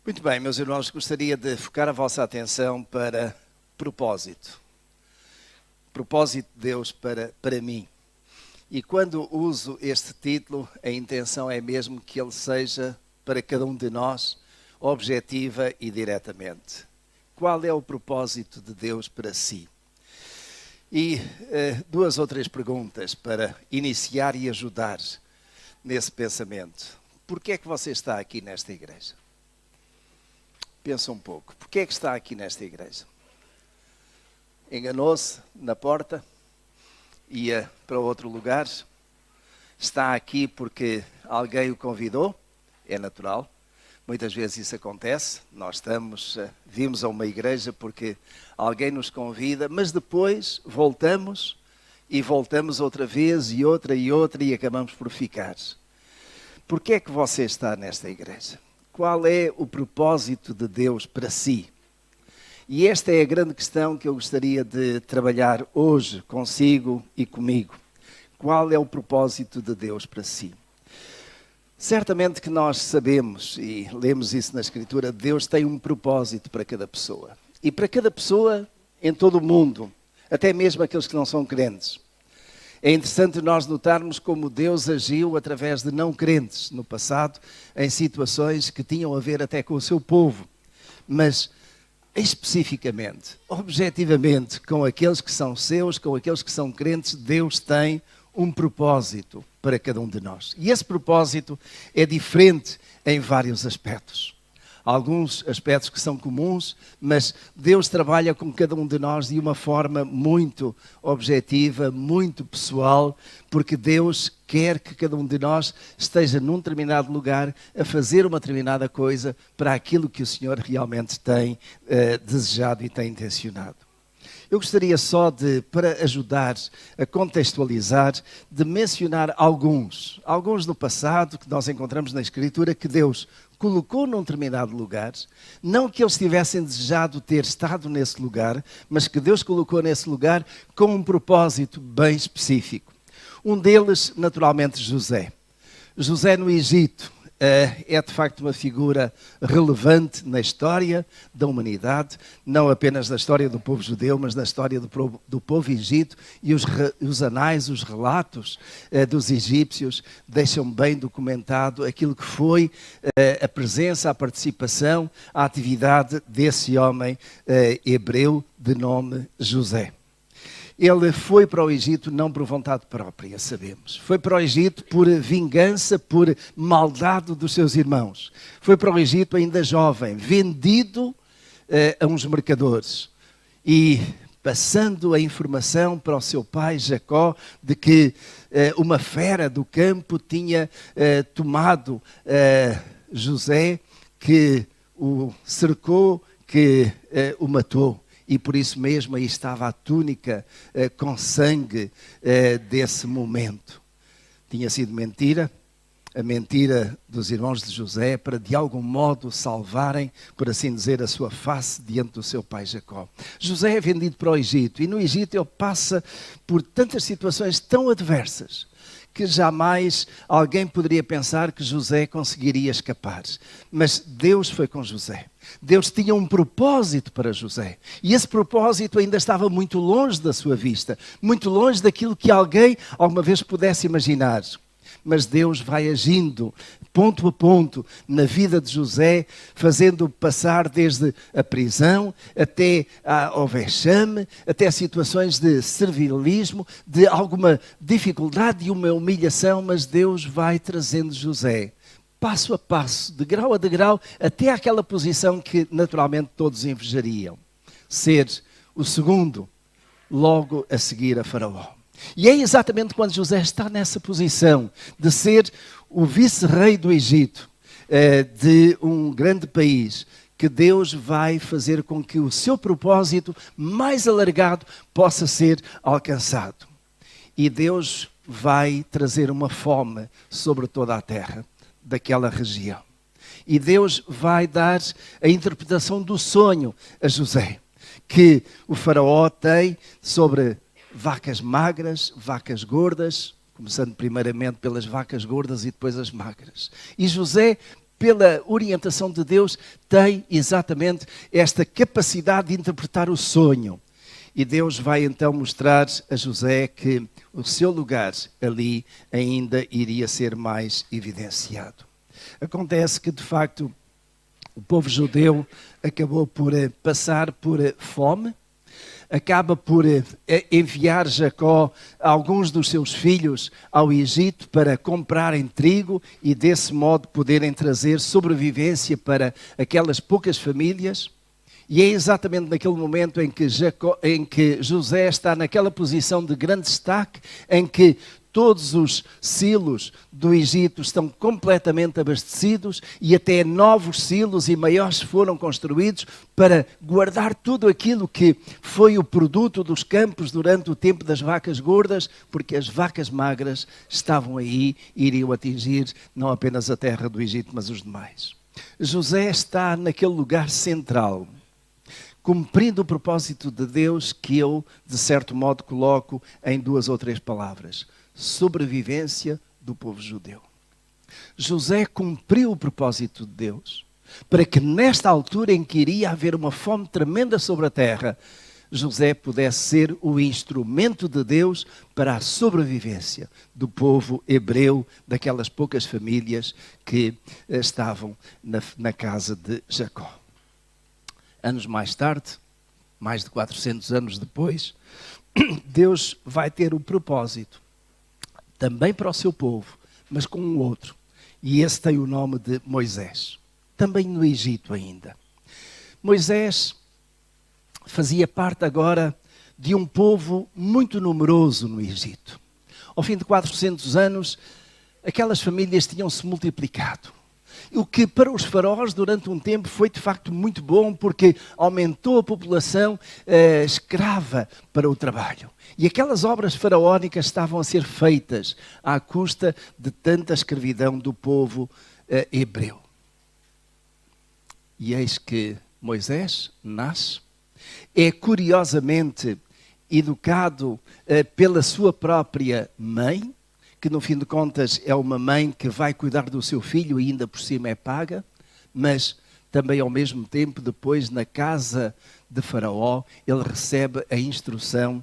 Muito bem, meus irmãos, gostaria de focar a vossa atenção para propósito. Propósito de Deus para mim. E quando uso este título, a intenção é mesmo que ele seja, para cada um de nós, objetiva e diretamente. Qual é o propósito de Deus para si? E duas ou três perguntas para iniciar e ajudar nesse pensamento. Porquê é que você está aqui nesta igreja? Pensa um pouco. Porquê é que está aqui nesta igreja? Enganou-se na porta? Ia para outro lugar? Está aqui porque alguém o convidou? É natural. Muitas vezes isso acontece. Nós vimos a uma igreja porque alguém nos convida, mas depois voltamos outra vez e outra e acabamos por ficar. Porquê é que você está nesta igreja? Qual é o propósito de Deus para si? E esta é a grande questão que eu gostaria de trabalhar hoje consigo e comigo. Qual é o propósito de Deus para si? Certamente que nós sabemos, e lemos isso na Escritura, Deus tem um propósito para cada pessoa. E para cada pessoa em todo o mundo, até mesmo aqueles que não são crentes. É interessante nós notarmos como Deus agiu através de não crentes no passado, em situações que tinham a ver até com o seu povo. Mas especificamente, objetivamente, com aqueles que são seus, com aqueles que são crentes, Deus tem um propósito para cada um de nós. E esse propósito é diferente em vários aspectos. Alguns aspectos que são comuns, mas Deus trabalha com cada um de nós de uma forma muito objetiva, muito pessoal, porque Deus quer que cada um de nós esteja num determinado lugar a fazer uma determinada coisa para aquilo que o Senhor realmente tem desejado e tem intencionado. Eu gostaria só de, para ajudar a contextualizar, de mencionar alguns no passado que nós encontramos na Escritura que Deus colocou num determinado lugar, não que eles tivessem desejado ter estado nesse lugar, mas que Deus colocou nesse lugar com um propósito bem específico. Um deles, naturalmente, José. José no Egito. É de facto uma figura relevante na história da humanidade, não apenas na história do povo judeu, mas na história do povo egito, e os anais, os relatos dos egípcios deixam bem documentado aquilo que foi a presença, a participação, a atividade desse homem hebreu de nome José. Ele foi para o Egito não por vontade própria, sabemos. Foi para o Egito por vingança, por maldade dos seus irmãos. Foi para o Egito ainda jovem, vendido a uns mercadores. E passando a informação para o seu pai Jacó de que uma fera do campo tinha tomado José, que o cercou, que o matou. E por isso mesmo aí estava a túnica com sangue desse momento. Tinha sido mentira, a mentira dos irmãos de José para de algum modo salvarem, por assim dizer, a sua face diante do seu pai Jacó. José é vendido para o Egito e no Egito ele passa por tantas situações tão adversas que jamais alguém poderia pensar que José conseguiria escapar. Mas Deus foi com José. Deus tinha um propósito para José. E esse propósito ainda estava muito longe da sua vista, muito longe daquilo que alguém alguma vez pudesse imaginar. Mas Deus vai agindo ponto a ponto na vida de José, fazendo passar desde a prisão até ao vexame, até situações de servilismo, de alguma dificuldade e uma humilhação, mas Deus vai trazendo José passo a passo, degrau a degrau, até àquela posição que naturalmente todos invejariam. Ser o segundo, logo a seguir a Faraó. E é exatamente quando José está nessa posição de ser o vice-rei do Egito, de um grande país, que Deus vai fazer com que o seu propósito mais alargado possa ser alcançado. E Deus vai trazer uma fome sobre toda a terra daquela região. E Deus vai dar a interpretação do sonho a José, que o faraó tem sobre vacas magras, vacas gordas, começando primeiramente pelas vacas gordas e depois as magras. E José pela orientação de Deus, tem exatamente esta capacidade de interpretar o sonho. E Deus vai então mostrar a José que o seu lugar ali ainda iria ser mais evidenciado. Acontece que, de facto, o povo judeu acabou por passar por fome, acaba por enviar Jacó alguns dos seus filhos ao Egito para comprarem trigo e desse modo poderem trazer sobrevivência para aquelas poucas famílias. E é exatamente naquele momento em que José está naquela posição de grande destaque, em que todos os silos do Egito estão completamente abastecidos e até novos silos e maiores foram construídos para guardar tudo aquilo que foi o produto dos campos durante o tempo das vacas gordas, porque as vacas magras estavam aí e iriam atingir não apenas a terra do Egito, mas os demais. José está naquele lugar central, cumprindo o propósito de Deus que eu, de certo modo, coloco em 2 ou 3 palavras. Sobrevivência do povo judeu. José cumpriu o propósito de Deus para que nesta altura em que iria haver uma fome tremenda sobre a terra, José pudesse ser o instrumento de Deus para a sobrevivência do povo hebreu, daquelas poucas famílias que estavam na casa de Jacó. Anos mais tarde, mais de 400 anos depois, Deus vai ter o propósito também para o seu povo, mas com um outro. E esse tem o nome de Moisés. Também no Egito ainda. Moisés fazia parte agora de um povo muito numeroso no Egito. Ao fim de 400 anos, aquelas famílias tinham se multiplicado. O que para os faraós durante um tempo foi de facto muito bom, porque aumentou a população escrava para o trabalho. E aquelas obras faraónicas estavam a ser feitas à custa de tanta escravidão do povo hebreu. E eis que Moisés nasce, é curiosamente educado pela sua própria mãe, que no fim de contas é uma mãe que vai cuidar do seu filho e ainda por cima é paga, mas também ao mesmo tempo, depois na casa de Faraó, ele recebe a instrução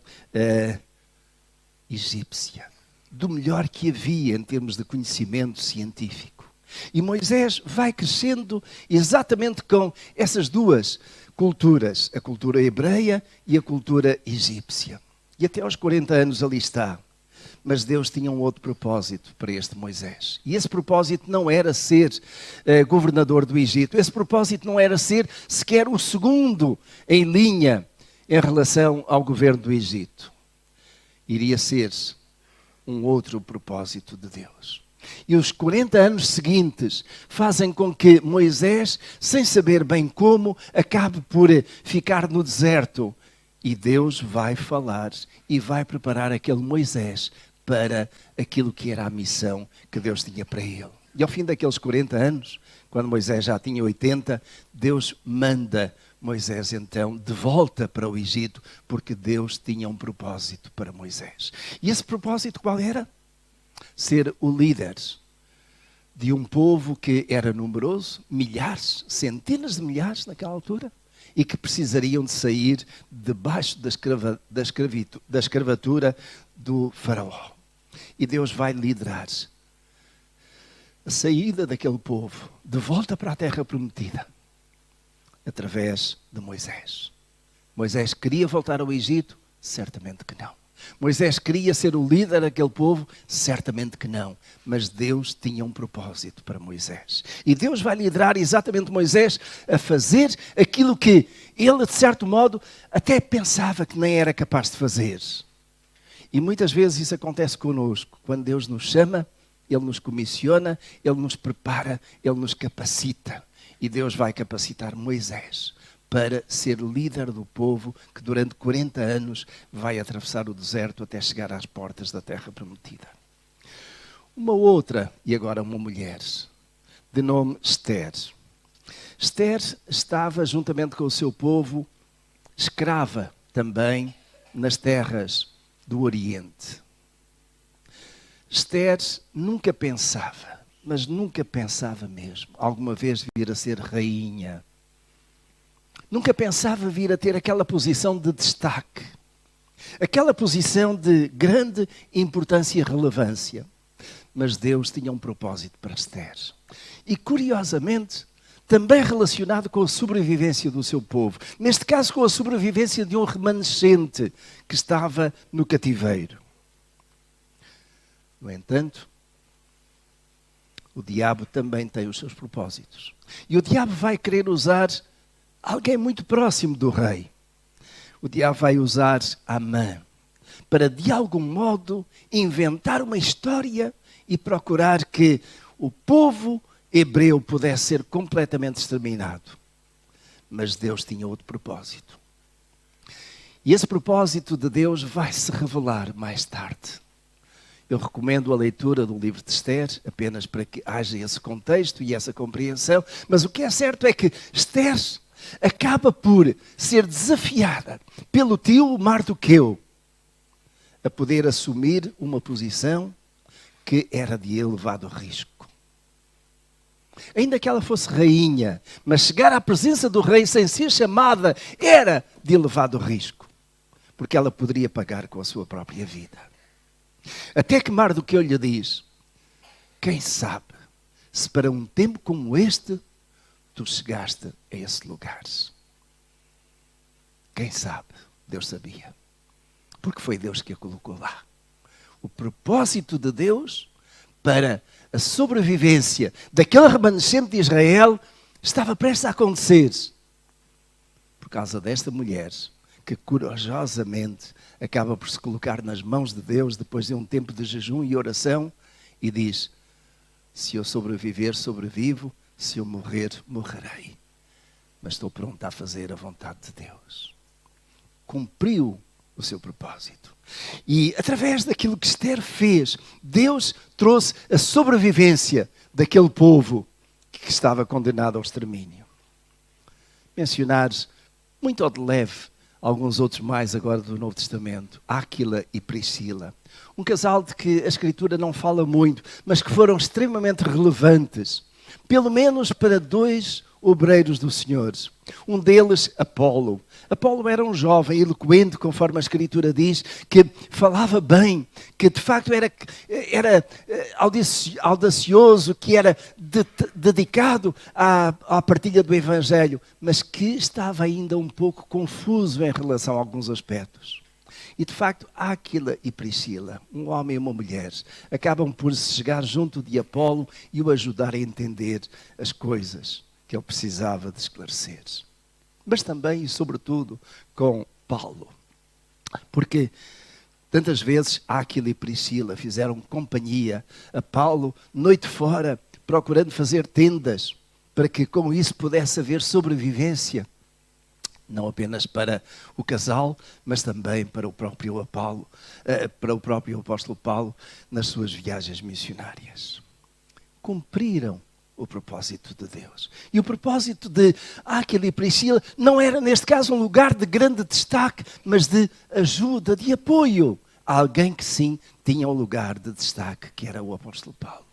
egípcia, do melhor que havia em termos de conhecimento científico. E Moisés vai crescendo exatamente com essas duas culturas, a cultura hebreia e a cultura egípcia. E até aos 40 anos ali está. Mas Deus tinha um outro propósito para este Moisés. E esse propósito não era ser governador do Egito. Esse propósito não era ser sequer o segundo em linha em relação ao governo do Egito. Iria ser um outro propósito de Deus. E os 40 anos seguintes fazem com que Moisés, sem saber bem como, acabe por ficar no deserto. E Deus vai falar e vai preparar aquele Moisés para aquilo que era a missão que Deus tinha para ele. E ao fim daqueles 40 anos, quando Moisés já tinha 80, Deus manda Moisés então de volta para o Egito, porque Deus tinha um propósito para Moisés. E esse propósito qual era? Ser o líder de um povo que era numeroso, milhares, centenas de milhares naquela altura, e que precisariam de sair debaixo da escravatura do faraó. E Deus vai liderar a saída daquele povo de volta para a terra prometida, através de Moisés. Moisés queria voltar ao Egito? Certamente que não. Moisés queria ser o líder daquele povo? Certamente que não. Mas Deus tinha um propósito para Moisés. E Deus vai liderar exatamente Moisés a fazer aquilo que ele, de certo modo, até pensava que nem era capaz de fazer. E muitas vezes isso acontece connosco. Quando Deus nos chama, Ele nos comissiona, Ele nos prepara, Ele nos capacita. E Deus vai capacitar Moisés para ser líder do povo que durante 40 anos vai atravessar o deserto até chegar às portas da terra prometida. Uma outra, e agora uma mulher, de nome Esther. Esther estava juntamente com o seu povo, escrava também nas terras do Oriente. Esther nunca pensava, mas nunca pensava mesmo alguma vez vir a ser rainha. Nunca pensava vir a ter aquela posição de destaque, aquela posição de grande importância e relevância. Mas Deus tinha um propósito para Esther. E curiosamente, também relacionado com a sobrevivência do seu povo. Neste caso, com a sobrevivência de um remanescente que estava no cativeiro. No entanto, o diabo também tem os seus propósitos. E o diabo vai querer usar alguém muito próximo do rei. O diabo vai usar Amã para, de algum modo, inventar uma história e procurar que o povo hebreu pudesse ser completamente exterminado. Mas Deus tinha outro propósito. E esse propósito de Deus vai se revelar mais tarde. Eu recomendo a leitura do livro de Esther, apenas para que haja esse contexto e essa compreensão. Mas o que é certo é que Esther acaba por ser desafiada pelo tio Mardoqueu a poder assumir uma posição que era de elevado risco. Ainda que ela fosse rainha, mas chegar à presença do rei sem ser chamada era de elevado risco, porque ela poderia pagar com a sua própria vida. Até que Mardoqueu lhe diz: quem sabe se para um tempo como este tu chegaste a esse lugar. Quem sabe? Deus sabia, porque foi Deus que a colocou lá. O propósito de Deus para a sobrevivência daquele remanescente de Israel estava prestes a acontecer por causa desta mulher que corajosamente acaba por se colocar nas mãos de Deus depois de um tempo de jejum e oração e diz: se eu sobreviver, sobrevivo, se eu morrer, morrerei, mas estou pronta a fazer a vontade de Deus. Cumpriu o seu propósito. E através daquilo que Esther fez, Deus trouxe a sobrevivência daquele povo que estava condenado ao extermínio. Mencionar muito ao de leve alguns outros mais agora do Novo Testamento: Áquila e Priscila. Um casal de que a Escritura não fala muito, mas que foram extremamente relevantes, pelo menos para dois obreiros do Senhor. Um deles, Apolo. Apolo era um jovem eloquente, conforme a Escritura diz, que falava bem, que de facto era audacioso, que era dedicado à partilha do Evangelho, mas que estava ainda um pouco confuso em relação a alguns aspectos. E de facto, Áquila e Priscila, um homem e uma mulher, acabam por se chegar junto de Apolo e o ajudar a entender as coisas que ele precisava de esclarecer. Mas também e sobretudo com Paulo. Porque tantas vezes Áquila e Priscila fizeram companhia a Paulo, noite fora, procurando fazer tendas, para que com isso pudesse haver sobrevivência. Não apenas para o casal, mas também para o próprio Apolo, para o próprio apóstolo Paulo, nas suas viagens missionárias. Cumpriram o propósito de Deus. E o propósito de Áquila e Priscila não era, neste caso, um lugar de grande destaque, mas de ajuda, de apoio a alguém que sim tinha um lugar de destaque, que era o apóstolo Paulo.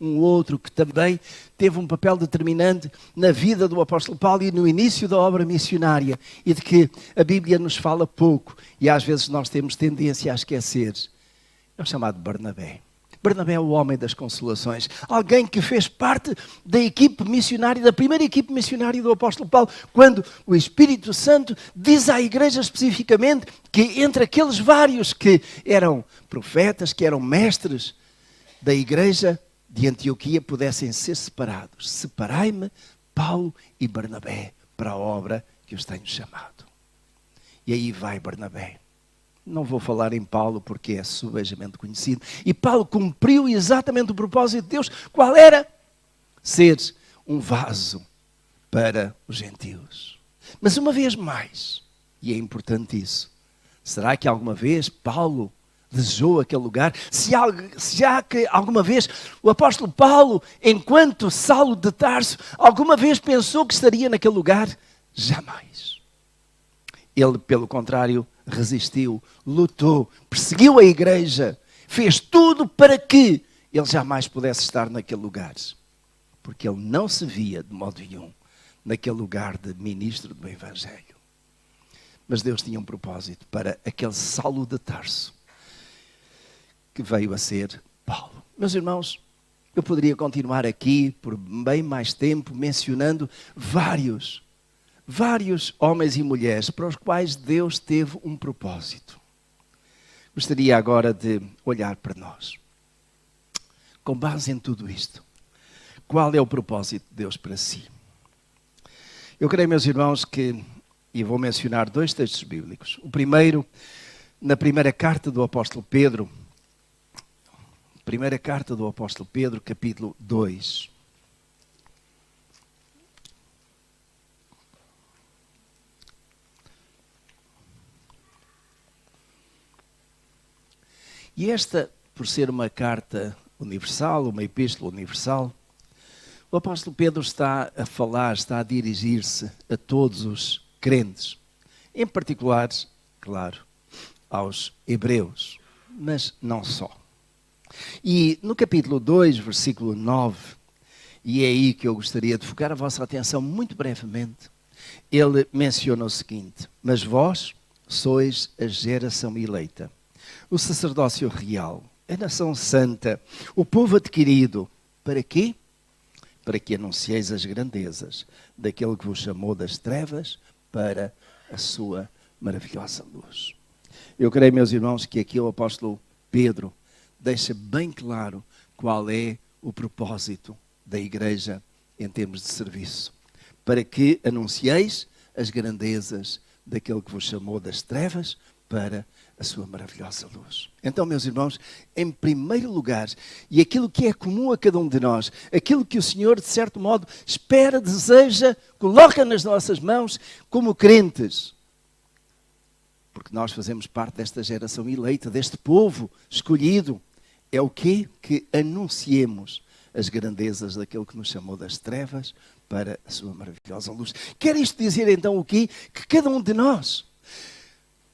Um outro que também teve um papel determinante na vida do apóstolo Paulo e no início da obra missionária, e de que a Bíblia nos fala pouco e às vezes nós temos tendência a esquecer, é o chamado Barnabé. Barnabé é o homem das consolações, alguém que fez parte da equipe missionária, da primeira equipe missionária do apóstolo Paulo, quando o Espírito Santo diz à igreja especificamente que entre aqueles vários que eram profetas, que eram mestres da igreja de Antioquia, pudessem ser separados. Separai-me, Paulo e Barnabé, para a obra que os tenho chamado. E aí vai Barnabé. Não vou falar em Paulo porque é subejamente conhecido. E Paulo cumpriu exatamente o propósito de Deus. Qual era? Ser um vaso para os gentios. Mas uma vez mais, e é importante isso, será que alguma vez Paulo desejou aquele lugar? Já que alguma vez o apóstolo Paulo, enquanto Saulo de Tarso, alguma vez pensou que estaria naquele lugar? Jamais. Ele, pelo contrário, resistiu, lutou, perseguiu a igreja, fez tudo para que ele jamais pudesse estar naquele lugar. Porque ele não se via de modo nenhum naquele lugar de ministro do Evangelho. Mas Deus tinha um propósito para aquele Saulo de Tarso, que veio a ser Paulo. Meus irmãos, eu poderia continuar aqui por bem mais tempo mencionando vários homens e mulheres para os quais Deus teve um propósito. Gostaria agora de olhar para nós. Com base em tudo isto, qual é o propósito de Deus para si? Eu creio, meus irmãos, e vou mencionar 2 textos bíblicos. O primeiro, na primeira carta do apóstolo Pedro, primeira carta do apóstolo Pedro, capítulo 2. E esta, por ser uma carta universal, uma epístola universal, o apóstolo Pedro está a falar, está a dirigir-se a todos os crentes, em particular, claro, aos hebreus, mas não só. E no capítulo 2, versículo 9, e é aí que eu gostaria de focar a vossa atenção muito brevemente, ele menciona o seguinte: mas vós sois a geração eleita, o sacerdócio real, a nação santa, o povo adquirido. Para quê? Para que anuncieis as grandezas daquele que vos chamou das trevas para a sua maravilhosa luz. Eu creio, meus irmãos, que aqui o apóstolo Pedro deixa bem claro qual é o propósito da igreja em termos de serviço. Para que anuncieis as grandezas daquele que vos chamou das trevas para a sua maravilhosa luz. Então, meus irmãos, em primeiro lugar, e aquilo que é comum a cada um de nós, aquilo que o Senhor, de certo modo, espera, deseja, coloca nas nossas mãos como crentes, porque nós fazemos parte desta geração eleita, deste povo escolhido, é o quê? Que anunciemos as grandezas daquele que nos chamou das trevas para a sua maravilhosa luz. Quer isto dizer então o quê? Que cada um de nós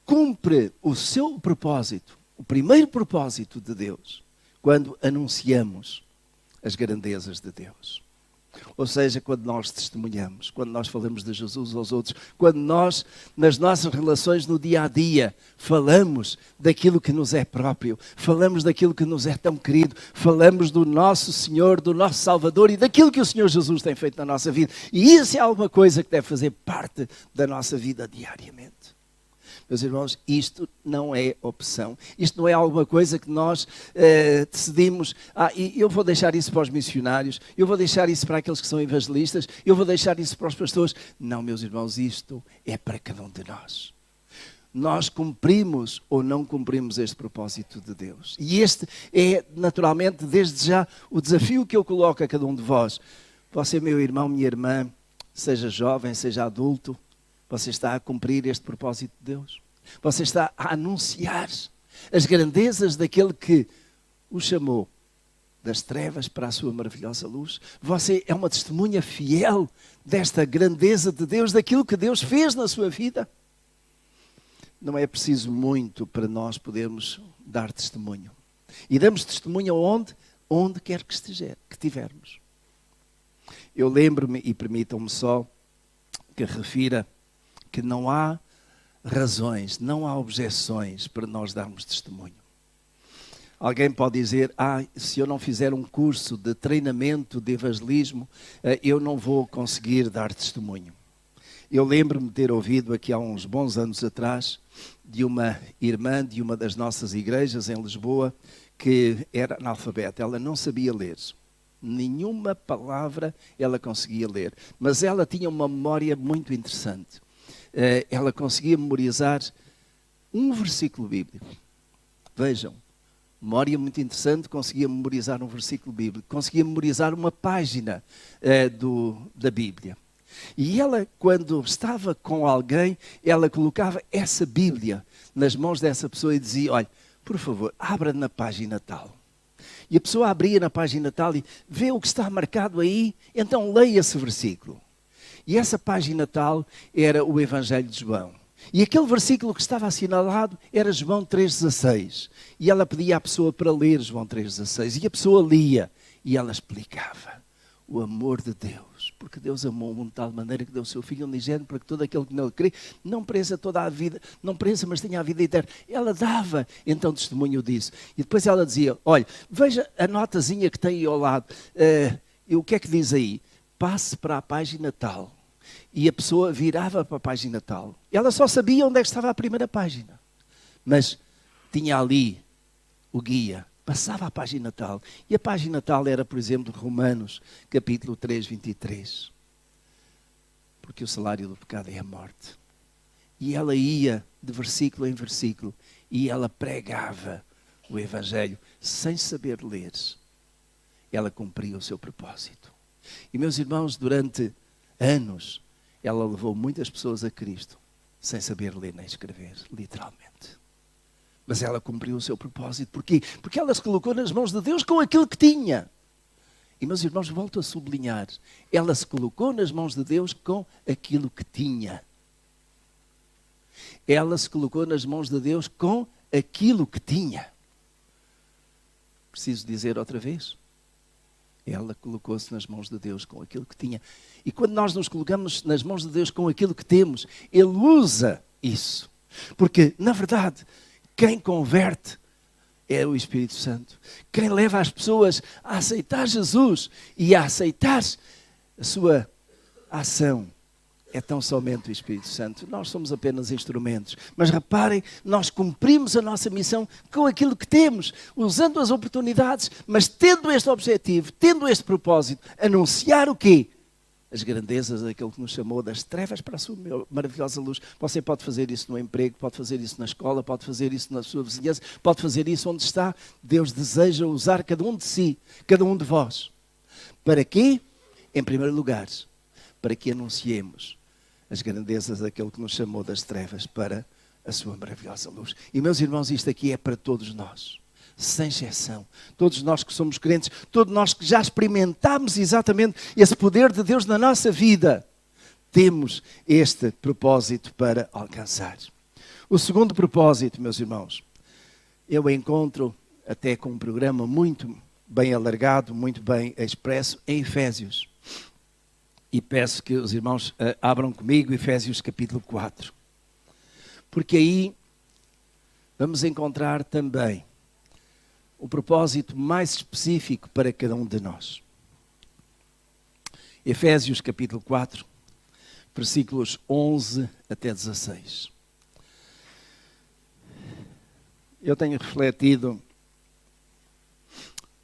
cumpre o seu propósito, o primeiro propósito de Deus, quando anunciamos as grandezas de Deus. Ou seja, quando nós testemunhamos, quando nós falamos de Jesus aos outros, quando nós, nas nossas relações no dia a dia, falamos daquilo que nos é próprio, falamos daquilo que nos é tão querido, falamos do nosso Senhor, do nosso Salvador e daquilo que o Senhor Jesus tem feito na nossa vida. E isso é alguma coisa que deve fazer parte da nossa vida diariamente. Meus irmãos, isto não é opção. Isto não é alguma coisa que nós decidimos. E eu vou deixar isso para os missionários, eu vou deixar isso para aqueles que são evangelistas, eu vou deixar isso para os pastores. Não, meus irmãos, isto é para cada um de nós. Nós cumprimos ou não cumprimos este propósito de Deus. E este é, naturalmente, desde já, o desafio que eu coloco a cada um de vós. Você, meu irmão, minha irmã, seja jovem, seja adulto, você está a cumprir este propósito de Deus? Você está a anunciar as grandezas daquele que o chamou das trevas para a sua maravilhosa luz? Você é uma testemunha fiel desta grandeza de Deus, daquilo que Deus fez na sua vida? Não é preciso muito para nós podermos dar testemunho. E damos testemunho onde? Onde quer que estivermos. Eu lembro-me, e permitam-me só que refira, que não há razões, não há objeções para nós darmos testemunho. Alguém pode dizer, se eu não fizer um curso de treinamento de evangelismo, eu não vou conseguir dar testemunho. Eu lembro-me de ter ouvido aqui há uns bons anos atrás, de uma irmã de uma das nossas igrejas em Lisboa, que era analfabeta, ela não sabia ler. Nenhuma palavra ela conseguia ler, mas ela tinha uma memória muito interessante. Ela conseguia memorizar um versículo bíblico. Vejam, memória muito interessante, conseguia memorizar um versículo bíblico, conseguia memorizar uma página da Bíblia. E ela, quando estava com alguém, ela colocava essa Bíblia nas mãos dessa pessoa e dizia, olha, por favor, abra na página tal. E a pessoa abria na página tal e vê o que está marcado aí, então leia esse versículo. E essa página tal era o Evangelho de João. E aquele versículo que estava assinalado era João 3,16. E ela pedia à pessoa para ler João 3,16. E a pessoa lia. E ela explicava o amor de Deus. Porque Deus amou o mundo de tal maneira que deu o seu Filho unigênito para que todo aquele que nele crê não pereça toda a vida, não pereça, mas tenha a vida eterna. Ela dava então testemunho disso. E depois ela dizia, olha, veja a notazinha que tem aí ao lado. E o que é que diz aí? Passe para a página tal. E a pessoa virava para a página tal. Ela só sabia onde é que estava a primeira página. Mas tinha ali o guia. Passava a página tal. E a página tal era, por exemplo, Romanos, capítulo 3, 23. Porque o salário do pecado é a morte. E ela ia de versículo em versículo. E ela pregava o Evangelho sem saber ler. Ela cumpria o seu propósito. E, meus irmãos, durante anos, ela levou muitas pessoas a Cristo, sem saber ler nem escrever, literalmente. Mas ela cumpriu o seu propósito. Porquê? Porque ela se colocou nas mãos de Deus com aquilo que tinha. E, meus irmãos, volto a sublinhar. Ela se colocou nas mãos de Deus com aquilo que tinha. Ela se colocou nas mãos de Deus com aquilo que tinha. Preciso dizer outra vez? Ela colocou-se nas mãos de Deus com aquilo que tinha. E quando nós nos colocamos nas mãos de Deus com aquilo que temos, Ele usa isso. Porque, na verdade, quem converte é o Espírito Santo. Quem leva as pessoas a aceitar Jesus e a aceitar a sua ação é tão somente o Espírito Santo. Nós somos apenas instrumentos. Mas reparem, nós cumprimos a nossa missão com aquilo que temos, usando as oportunidades, mas tendo este objetivo, tendo este propósito, anunciar o quê? As grandezas daquele que nos chamou das trevas para a sua maravilhosa luz. Você pode fazer isso no emprego, pode fazer isso na escola, pode fazer isso na sua vizinhança, pode fazer isso onde está. Deus deseja usar cada um de si, cada um de vós. Para quê? Em primeiro lugar, para que anunciemos as grandezas daquele que nos chamou das trevas para a sua maravilhosa luz. E, meus irmãos, isto aqui é para todos nós, sem exceção. Todos nós que somos crentes, todos nós que já experimentámos exatamente esse poder de Deus na nossa vida, temos este propósito para alcançar. O segundo propósito, meus irmãos, eu encontro até com um programa muito bem alargado, muito bem expresso, em Efésios. E peço que os irmãos abram comigo Efésios capítulo 4. Porque aí vamos encontrar também o propósito mais específico para cada um de nós. Efésios capítulo 4, versículos 11 até 16. Eu tenho refletido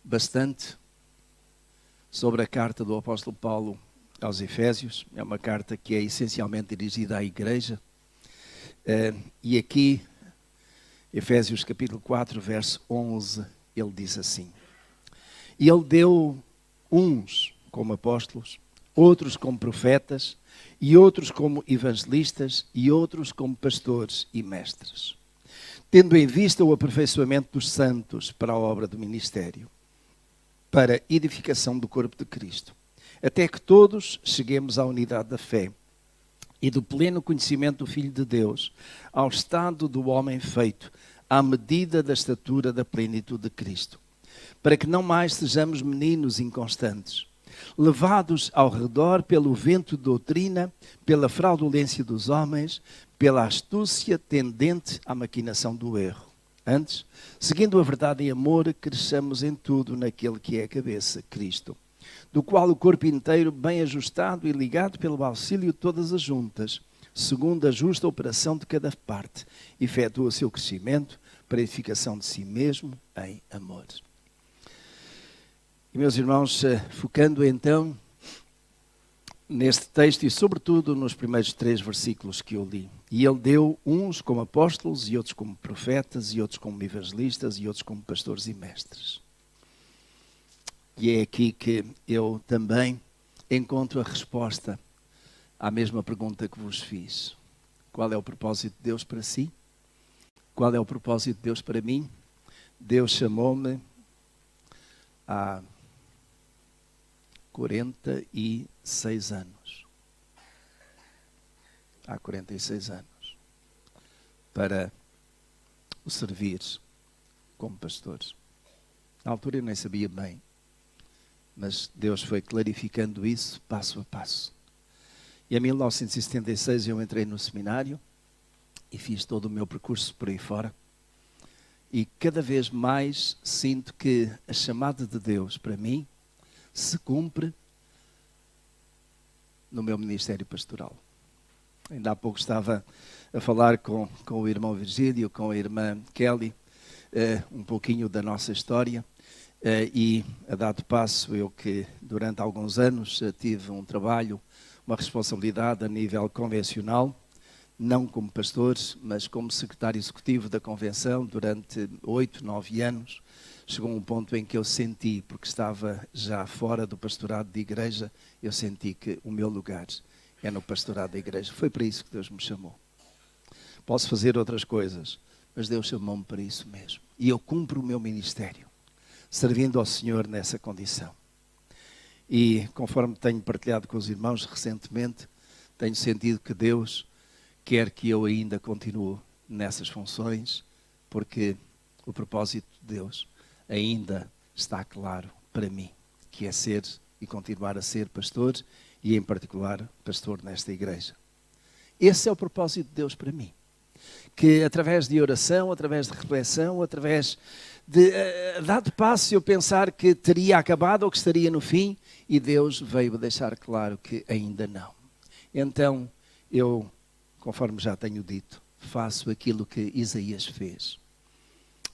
bastante sobre a carta do apóstolo Paulo aos Efésios. É uma carta que é essencialmente dirigida à igreja. E aqui, Efésios capítulo 4, verso 11, ele diz assim: E ele deu uns como apóstolos, outros como profetas, e outros como evangelistas, e outros como pastores e mestres, tendo em vista o aperfeiçoamento dos santos para a obra do ministério, para a edificação do corpo de Cristo, até que todos cheguemos à unidade da fé e do pleno conhecimento do Filho de Deus, ao estado do homem feito, à medida da estatura da plenitude de Cristo, para que não mais sejamos meninos inconstantes, levados ao redor pelo vento de doutrina, pela fraudulência dos homens, pela astúcia tendente à maquinação do erro. Antes, seguindo a verdade em amor, cresçamos em tudo naquele que é a cabeça, Cristo, do qual o corpo inteiro, bem ajustado e ligado pelo auxílio de todas as juntas, segundo a justa operação de cada parte, efetua o seu crescimento para a edificação de si mesmo em amor. E, meus irmãos, focando então neste texto e sobretudo nos primeiros 3 versículos que eu li. E ele deu uns como apóstolos, e outros como profetas, e outros como evangelistas, e outros como pastores e mestres. E é aqui que eu também encontro a resposta à mesma pergunta que vos fiz. Qual é o propósito de Deus para si? Qual é o propósito de Deus para mim? Deus chamou-me há 46 anos. Há 46 anos. para o servir como pastor. Na altura eu nem sabia bem, mas Deus foi clarificando isso passo a passo. E em 1976 eu entrei no seminário e fiz todo o meu percurso por aí fora. E cada vez mais sinto que a chamada de Deus para mim se cumpre no meu ministério pastoral. Ainda há pouco estava a falar com o irmão Virgílio, com a irmã Kelly, um pouquinho da nossa história. E a dado passo, eu que durante alguns anos tive um trabalho, uma responsabilidade a nível convencional, não como pastor, mas como secretário executivo da convenção durante 8, 9 anos. Chegou um ponto em que eu senti, porque estava já fora do pastorado de igreja, eu senti que o meu lugar é no pastorado da igreja. Foi para isso que Deus me chamou. Posso fazer outras coisas, mas Deus chamou-me para isso mesmo. E eu cumpro o meu ministério, servindo ao Senhor nessa condição. E conforme tenho partilhado com os irmãos recentemente, tenho sentido que Deus quer que eu ainda continue nessas funções, porque o propósito de Deus ainda está claro para mim, que é ser e continuar a ser pastor, e em particular pastor nesta igreja. Esse é o propósito de Deus para mim. Que através de oração, através de reflexão, através de dado passo eu pensar que teria acabado ou que estaria no fim, e Deus veio deixar claro que ainda não. Então eu, conforme já tenho dito, faço aquilo que Isaías fez.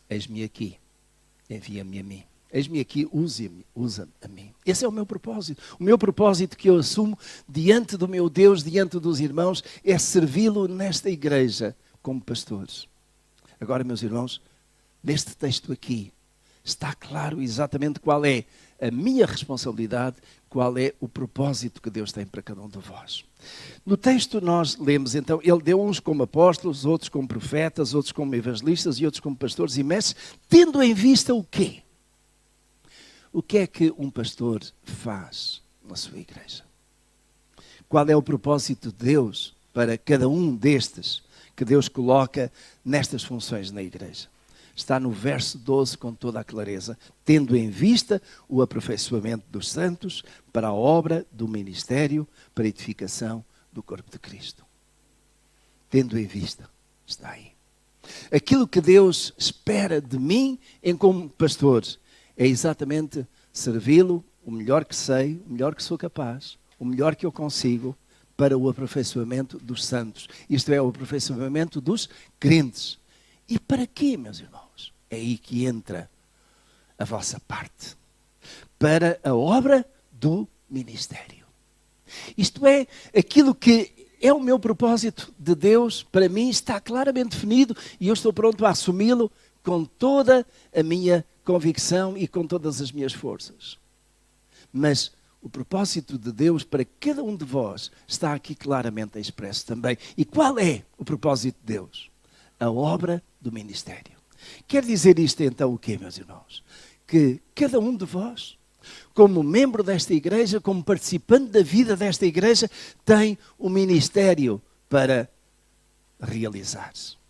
Eis-me aqui, envia-me a mim. Eis-me aqui, usa-me a mim. Esse é o meu propósito. O meu propósito que eu assumo diante do meu Deus, diante dos irmãos, é servi-lo nesta igreja como pastores. Agora, meus irmãos, neste texto aqui, está claro exatamente qual é a minha responsabilidade, qual é o propósito que Deus tem para cada um de vós. No texto nós lemos, então, ele deu uns como apóstolos, outros como profetas, outros como evangelistas e outros como pastores e mestres, tendo em vista o quê? O que é que um pastor faz na sua igreja? Qual é o propósito de Deus para cada um destes que Deus coloca nestas funções na igreja? Está no verso 12 com toda a clareza, tendo em vista o aperfeiçoamento dos santos para a obra do ministério, para a edificação do corpo de Cristo. Tendo em vista, está aí. Aquilo que Deus espera de mim em como pastor é exatamente servi-lo o melhor que sei, o melhor que sou capaz, o melhor que eu consigo para o aperfeiçoamento dos santos. Isto é, o aperfeiçoamento dos crentes. E para quê, meus irmãos? É aí que entra a vossa parte. Para a obra do ministério. Isto é, aquilo que é o meu propósito de Deus, para mim está claramente definido e eu estou pronto a assumi-lo com toda a minha convicção e com todas as minhas forças. Mas o propósito de Deus para cada um de vós está aqui claramente expresso também. E qual é o propósito de Deus? A obra do ministério. Quer dizer isto então o quê, meus irmãos? Que cada um de vós, como membro desta igreja, como participante da vida desta igreja, tem um ministério para realizar-se.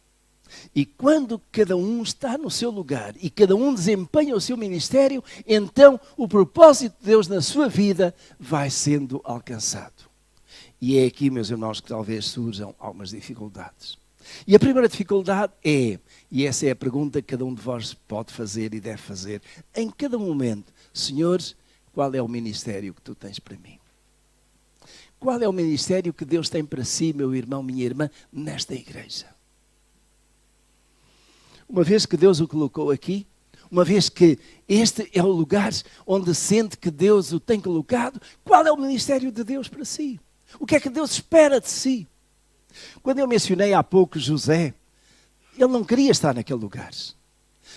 E quando cada um está no seu lugar e cada um desempenha o seu ministério, então o propósito de Deus na sua vida vai sendo alcançado. E é aqui, meus irmãos, que talvez surjam algumas dificuldades. E a primeira dificuldade é, e essa é a pergunta que cada um de vós pode fazer e deve fazer, em cada momento: Senhor, qual é o ministério que tu tens para mim? Qual é o ministério que Deus tem para si, meu irmão, minha irmã, nesta igreja? Uma vez que Deus o colocou aqui, uma vez que este é o lugar onde sente que Deus o tem colocado, qual é o ministério de Deus para si? O que é que Deus espera de si? Quando eu mencionei há pouco José, ele não queria estar naquele lugar.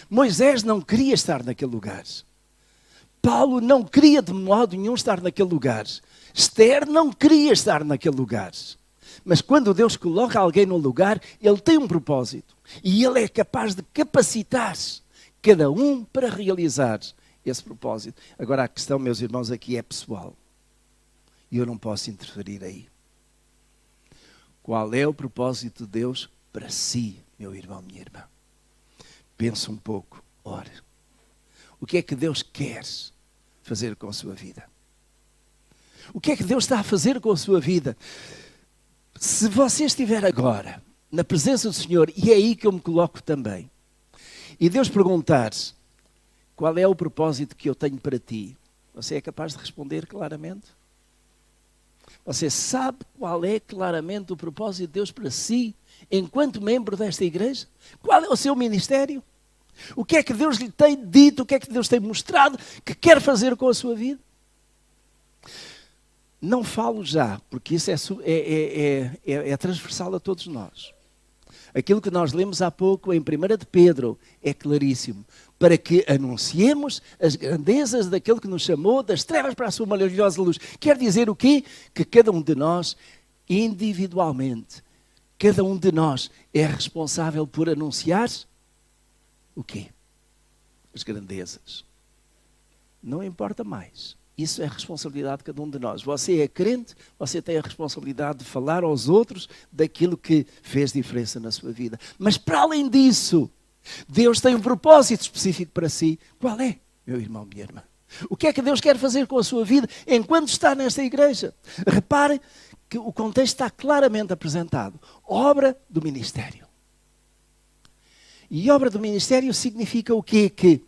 Moisés não queria estar naquele lugar. Paulo não queria de modo nenhum estar naquele lugar. Esther não queria estar naquele lugar. Mas quando Deus coloca alguém num lugar, ele tem um propósito. E ele é capaz de capacitar cada um para realizar esse propósito. Agora a questão, meus irmãos, aqui é pessoal. E eu não posso interferir aí. Qual é o propósito de Deus para si, meu irmão, minha irmã? Pense um pouco, ore. O que é que Deus quer fazer com a sua vida? O que é que Deus está a fazer com a sua vida? Se você estiver agora na presença do Senhor, e é aí que eu me coloco também, e Deus perguntar qual é o propósito que eu tenho para ti, você é capaz de responder claramente? Você sabe qual é claramente o propósito de Deus para si, enquanto membro desta igreja? Qual é o seu ministério? O que é que Deus lhe tem dito? O que é que Deus tem mostrado que quer fazer com a sua vida? Não falo já, porque isso é transversal a todos nós. Aquilo que nós lemos há pouco em 1 de Pedro é claríssimo. Para que anunciemos as grandezas daquele que nos chamou das trevas para a sua maravilhosa luz. Quer dizer o quê? Que cada um de nós, individualmente, cada um de nós é responsável por anunciar o quê? As grandezas. Não importa mais. Isso é responsabilidade de cada um de nós. Você é crente, você tem a responsabilidade de falar aos outros daquilo que fez diferença na sua vida. Mas para além disso, Deus tem um propósito específico para si. Qual é, meu irmão, minha irmã? O que é que Deus quer fazer com a sua vida enquanto está nesta igreja? Repare que o contexto está claramente apresentado. Obra do ministério. E obra do ministério significa o quê? Que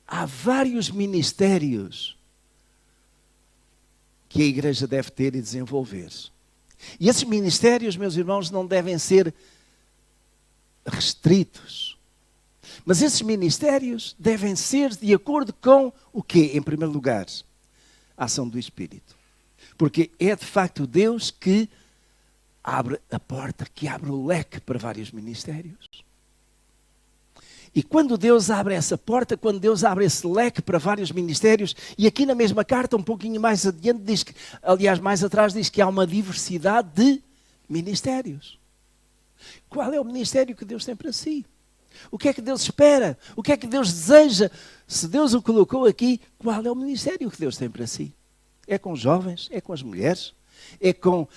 há vários ministérios que a igreja deve ter e desenvolver. E esses ministérios, meus irmãos, não devem ser restritos. Mas esses ministérios devem ser de acordo com o quê? Em primeiro lugar, a ação do Espírito. Porque é de facto Deus que abre a porta, que abre o leque para vários ministérios. E quando Deus abre essa porta, quando Deus abre esse leque para vários ministérios, e aqui na mesma carta, um pouquinho mais adiante, diz que, aliás, mais atrás, diz que há uma diversidade de ministérios. Qual é o ministério que Deus tem para si? O que é que Deus espera? O que é que Deus deseja? Se Deus o colocou aqui, qual é o ministério que Deus tem para si? É com os jovens? É com as mulheres? É com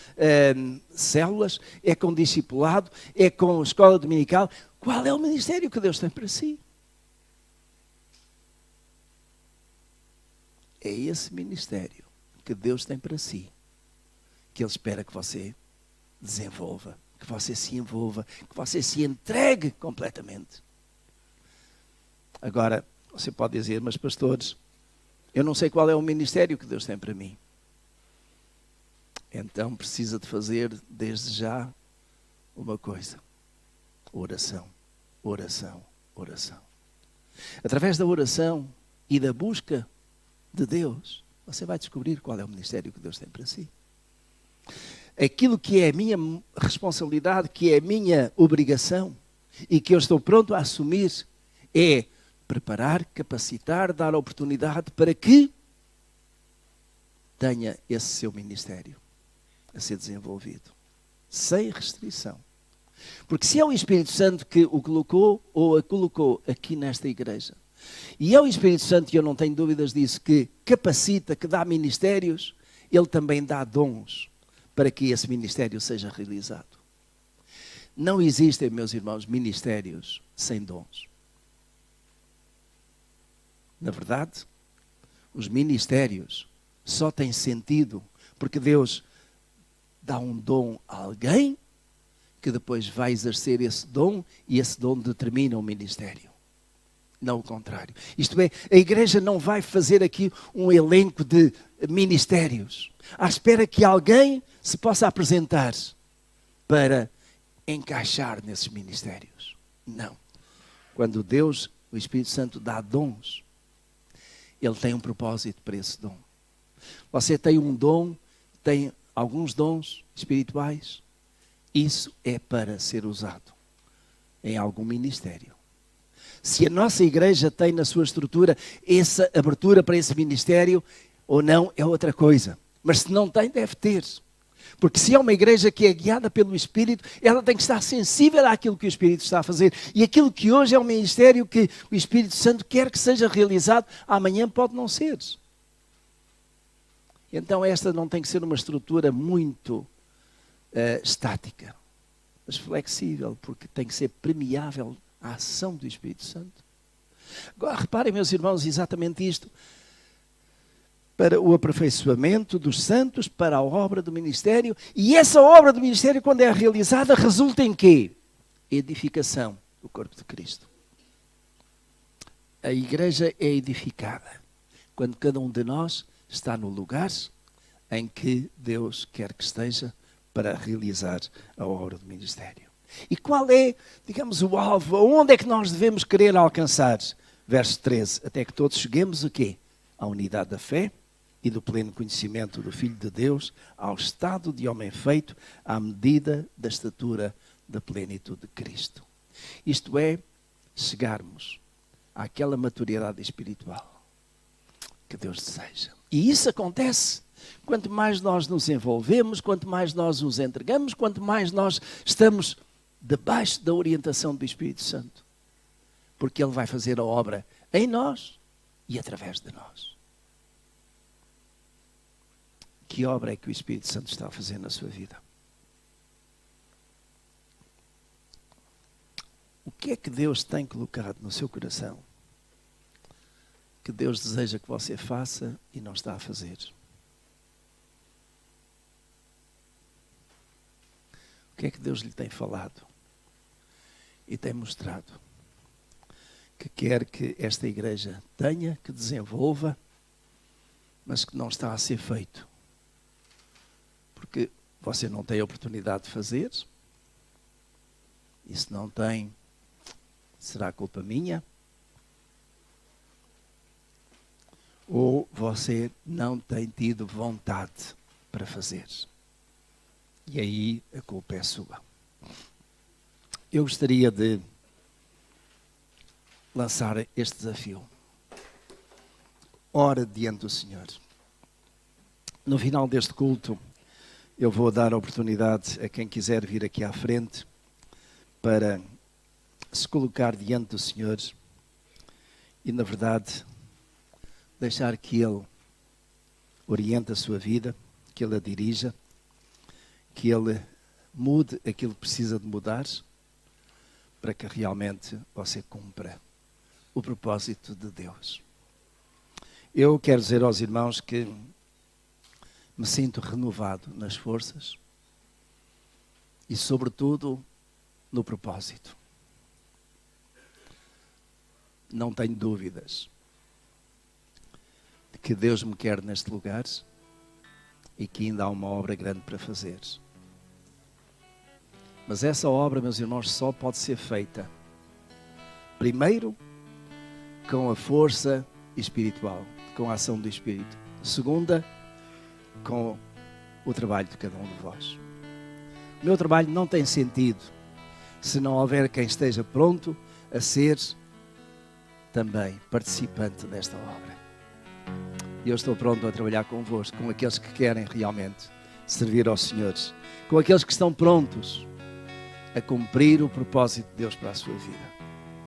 células? É com discipulado? É com escola dominical? Qual é o ministério que Deus tem para si? É esse ministério que Deus tem para si, que Ele espera que você desenvolva, que você se envolva, que você se entregue completamente. Agora, você pode dizer, mas pastores, eu não sei qual é o ministério que Deus tem para mim. Então precisa de fazer desde já uma coisa. Oração, oração, oração. Através da oração e da busca de Deus, você vai descobrir qual é o ministério que Deus tem para si. Aquilo que é a minha responsabilidade, que é a minha obrigação e que eu estou pronto a assumir é preparar, capacitar, dar oportunidade para que tenha esse seu ministério a ser desenvolvido, sem restrição. Porque se é o Espírito Santo que o colocou ou a colocou aqui nesta igreja, e é o Espírito Santo, e eu não tenho dúvidas disso, que capacita, que dá ministérios, Ele também dá dons para que esse ministério seja realizado. Não existem, meus irmãos, ministérios sem dons. Na verdade, os ministérios só têm sentido porque Deus dá um dom a alguém que depois vai exercer esse dom e esse dom determina o ministério. Não o contrário. Isto é, a igreja não vai fazer aqui um elenco de ministérios à espera que alguém se possa apresentar para encaixar nesses ministérios. Não. Quando Deus, o Espírito Santo, dá dons, Ele tem um propósito para esse dom. Você tem um dom, tem alguns dons espirituais, isso é para ser usado em algum ministério. Se a nossa igreja tem na sua estrutura essa abertura para esse ministério ou não, é outra coisa. Mas se não tem, deve ter. Porque se é uma igreja que é guiada pelo Espírito, ela tem que estar sensível àquilo que o Espírito está a fazer. E aquilo que hoje é um ministério que o Espírito Santo quer que seja realizado, amanhã pode não ser. Então esta não tem que ser uma estrutura muito estática. mas flexível, porque tem que ser permeável à ação do Espírito Santo. Agora, reparem, meus irmãos, exatamente isto. Para o aperfeiçoamento dos santos, para a obra do ministério. E essa obra do ministério, quando é realizada, resulta em quê? Edificação do corpo de Cristo. A igreja é edificada quando cada um de nós está no lugar em que Deus quer que esteja para realizar a obra do ministério. E qual é, digamos, o alvo? Onde é que nós devemos querer alcançar? Verso 13. Até que todos cheguemos a quê? À unidade da fé e do pleno conhecimento do Filho de Deus, ao estado de homem feito, à medida da estatura da plenitude de Cristo. Isto é, chegarmos àquela maturidade espiritual que Deus deseja. E isso acontece quanto mais nós nos envolvemos, quanto mais nós nos entregamos, quanto mais nós estamos debaixo da orientação do Espírito Santo. Porque Ele vai fazer a obra em nós e através de nós. Que obra é que o Espírito Santo está a fazer na sua vida? O que é que Deus tem colocado no seu coração que Deus deseja que você faça e não está a fazer? O que é que Deus lhe tem falado e tem mostrado que quer que esta igreja tenha, que desenvolva, mas que não está a ser feito? Porque você não tem a oportunidade de fazer. E se não tem, será culpa minha? Ou você não tem tido vontade para fazer? E aí a culpa é sua. Eu gostaria de lançar este desafio. Ora diante do Senhor. No final deste culto, eu vou dar a oportunidade a quem quiser vir aqui à frente para se colocar diante do Senhor e, na verdade, deixar que Ele oriente a sua vida, que Ele a dirija, que Ele mude aquilo que precisa de mudar para que realmente você cumpra o propósito de Deus. Eu quero dizer aos irmãos que me sinto renovado nas forças e, sobretudo, no propósito. Não tenho dúvidas de que Deus me quer neste lugar e que ainda há uma obra grande para fazer. Mas essa obra, meus irmãos, só pode ser feita, primeiro, com a força espiritual, com a ação do Espírito. Segunda, com o trabalho de cada um de vós. O meu trabalho não tem sentido se não houver quem esteja pronto a ser também participante desta obra. E eu estou pronto a trabalhar convosco, com aqueles que querem realmente servir aos senhores, com aqueles que estão prontos a cumprir o propósito de Deus para a sua vida.